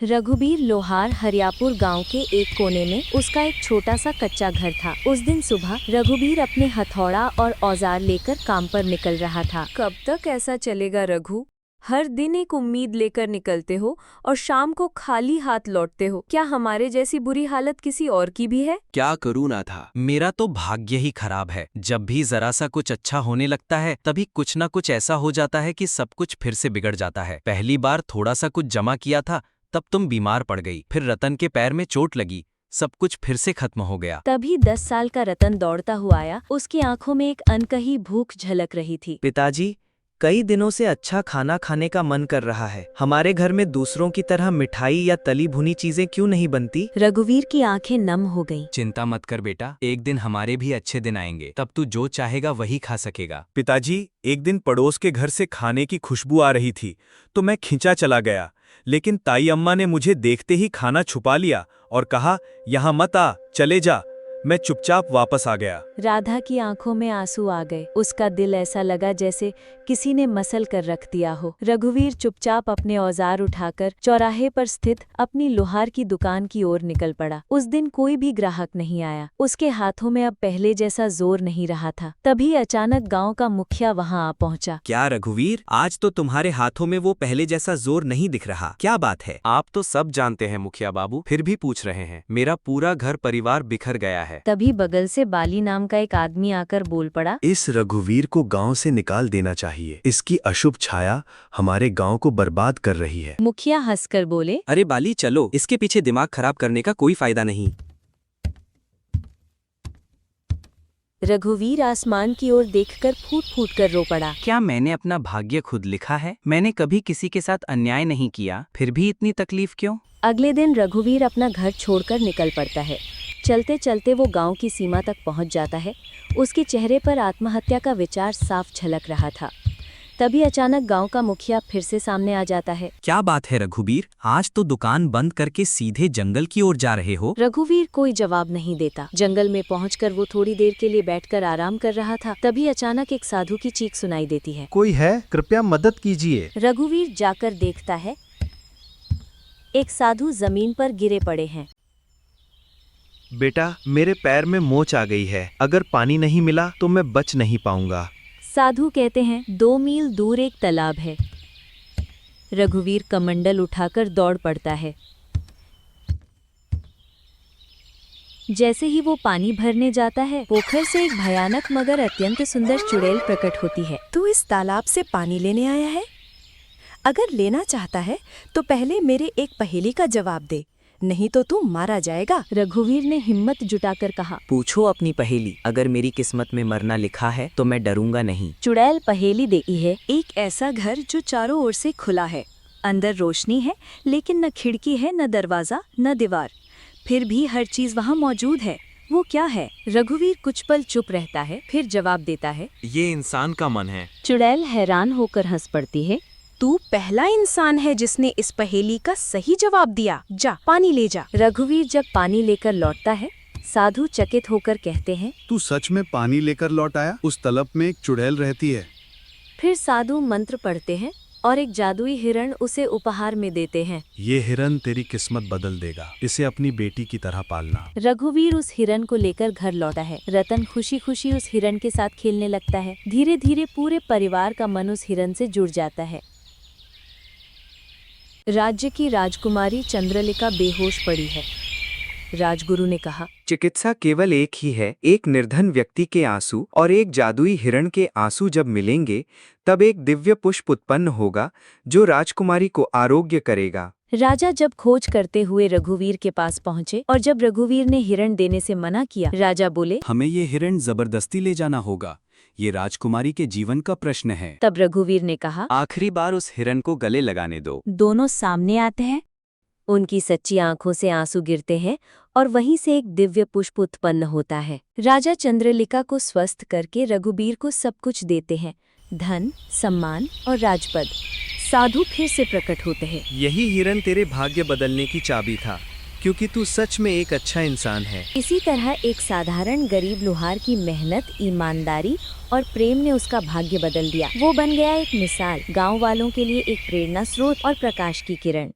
रघुवीर लोहार हरियापुर गांव के एक कोने में उसका एक छोटा सा कच्चा घर था। उस दिन सुबह रघुवीर अपने हथौड़ा और औजार लेकर काम पर निकल रहा था। कब तक ऐसा चलेगा रघु? हर दिन एक उम्मीद लेकर निकलते हो और शाम को खाली हाथ लौटते हो। क्या हमारे जैसी बुरी हालत किसी और की भी है? क्या करूँ ना था, मेरा तो भाग्य ही खराब है। जब भी जरा सा कुछ अच्छा होने लगता है तभी कुछ ना कुछ ऐसा हो जाता है कि सब कुछ फिर से बिगड़ जाता है। पहली बार थोड़ा सा कुछ जमा किया था, तब तुम बीमार पड़ गई। फिर रतन के पैर में चोट लगी, सब कुछ फिर से खत्म हो गया। तभी 10 साल का रतन दौड़ता हुआ आया। उसकी आंखों में एक अनकही भूख झलक रही थी। पिताजी, कई दिनों से अच्छा खाना खाने का मन कर रहा है। हमारे घर में दूसरों की तरह मिठाई या तली भुनी चीजें क्यों नहीं बनती? रघुवीर की आंखें नम हो गईं। चिंता मत कर बेटा, एक दिन हमारे भी अच्छे दिन आएंगे, तब तू जो चाहेगा वही खा सकेगा। पिताजी, एक दिन पड़ोस के घर से खाने की खुशबू आ रही थी तो मैं खिंचा चला गया, लेकिन ताई अम्मा ने मुझे देखते ही खाना छुपा लिया और कहा, यहाँ मत आ, चले जा। मैं चुपचाप वापस आ गया। राधा की आंखों में आंसू आ गए। उसका दिल ऐसा लगा जैसे किसी ने मसल कर रख दिया हो। रघुवीर चुपचाप अपने औजार उठाकर चौराहे पर स्थित अपनी लोहार की दुकान की ओर निकल पड़ा। उस दिन कोई भी ग्राहक नहीं आया। उसके हाथों में अब पहले जैसा जोर नहीं रहा था। तभी अचानक गांव का मुखिया वहां आ पहुंचा। क्या रघुवीर, आज तो तुम्हारे हाथों में वो पहले जैसा जोर नहीं दिख रहा, क्या बात है? आप तो सब जानते हैं मुखिया बाबू, फिर भी पूछ रहे हैं। मेरा पूरा घर परिवार बिखर गया है। तभी बगल से बाली नाम का एक आदमी आकर बोल पड़ा, इस रघुवीर को गांव से निकाल देना चाहिए। इसकी अशुभ छाया हमारे गांव को बर्बाद कर रही है। मुखिया हंसकर बोले, अरे बाली, चलो, इसके पीछे दिमाग खराब करने का कोई फायदा नहीं। रघुवीर आसमान की ओर देखकर फूट फूट कर रो पड़ा। क्या मैंने अपना भाग्य खुद लिखा है? मैंने कभी किसी के साथ अन्याय नहीं किया, फिर भी इतनी तकलीफ क्यों? अगले दिन रघुवीर अपना घर छोड़कर निकल पड़ता है। चलते चलते वो गांव की सीमा तक पहुंच जाता है। उसके चेहरे पर आत्महत्या का विचार साफ झलक रहा था। तभी अचानक गांव का मुखिया फिर से सामने आ जाता है। क्या बात है रघुवीर, आज तो दुकान बंद करके सीधे जंगल की ओर जा रहे हो? रघुवीर कोई जवाब नहीं देता। जंगल में पहुंचकर वो थोड़ी देर के लिए बैठकर आराम कर रहा था। तभी अचानक एक साधु की चीख सुनाई देती है। कोई है? कृपया मदद कीजिए। रघुवीर जाकर देखता है, एक साधु जमीन पर गिरे पड़े हैं। बेटा, मेरे पैर में मोच आ गई है। अगर पानी नहीं मिला तो मैं बच नहीं पाऊंगा। साधु कहते हैं, 2 मील दूर एक तालाब है। रघुवीर कमंडल उठाकर दौड़ पड़ता है। जैसे ही वो पानी भरने जाता है, पोखर से एक भयानक मगर अत्यंत सुंदर चुड़ैल प्रकट होती है। तू इस तालाब से पानी लेने आया है? अगर लेना चाहता है तो पहले मेरे एक पहेली का जवाब दे, नहीं तो तू मारा जाएगा। रघुवीर ने हिम्मत जुटाकर कहा, पूछो अपनी पहेली। अगर मेरी किस्मत में मरना लिखा है तो मैं डरूंगा नहीं। चुड़ैल पहेली देती है। एक ऐसा घर जो चारों ओर से खुला है, अंदर रोशनी है लेकिन न खिड़की है, न दरवाजा, न दीवार, फिर भी हर चीज वहाँ मौजूद है। वो क्या है? रघुवीर कुछ पल चुप रहता है, फिर जवाब देता है, ये इंसान का मन है। चुड़ैल हैरान होकर हंस पड़ती है। तू पहला इंसान है जिसने इस पहेली का सही जवाब दिया। जा, पानी ले जा। रघुवीर जब पानी लेकर लौटता है, साधु चकित होकर कहते हैं, तू सच में पानी लेकर लौट आया? उस तालाब में एक चुड़ैल रहती है। फिर साधु मंत्र पढ़ते हैं और एक जादुई हिरण उसे उपहार में देते हैं। ये हिरन तेरी किस्मत बदल देगा। इसे अपनी बेटी की तरह पालना। रघुवीर उस हिरन को लेकर घर लौटा है। रतन खुशी खुशी उस हिरन के साथ खेलने लगता है। धीरे धीरे पूरे परिवार का मन उस हिरन से जुड़ जाता है। राज्य की राजकुमारी चंद्रलेखा बेहोश पड़ी है। राजगुरु ने कहा, चिकित्सा केवल एक ही है। एक निर्धन व्यक्ति के आंसू और एक जादुई हिरण के आंसू जब मिलेंगे तब एक दिव्य पुष्प उत्पन्न होगा जो राजकुमारी को आरोग्य करेगा। राजा जब खोज करते हुए रघुवीर के पास पहुंचे और जब रघुवीर ने हिरण देने से मना किया, राजा बोले, हमें ये हिरण जबरदस्ती ले जाना होगा। ये राजकुमारी के जीवन का प्रश्न है। तब रघुवीर ने कहा, आखिरी बार उस हिरण को गले लगाने दो। दोनों सामने आते हैं। उनकी सच्ची आंखों से आंसू गिरते हैं और वहीं से एक दिव्य पुष्प उत्पन्न होता है। राजा चंद्रलेखा को स्वस्थ करके रघुवीर को सब कुछ देते हैं, धन, सम्मान और राजपद। साधु फिर से प्रकट होते हैं। यही हिरण तेरे भाग्य बदलने की चाबी था, क्योंकि तू सच में एक अच्छा इंसान है। इसी तरह एक साधारण गरीब लोहार की मेहनत, ईमानदारी और प्रेम ने उसका भाग्य बदल दिया। वो बन गया एक मिसाल, गांव वालों के लिए एक प्रेरणा स्रोत और प्रकाश की किरण।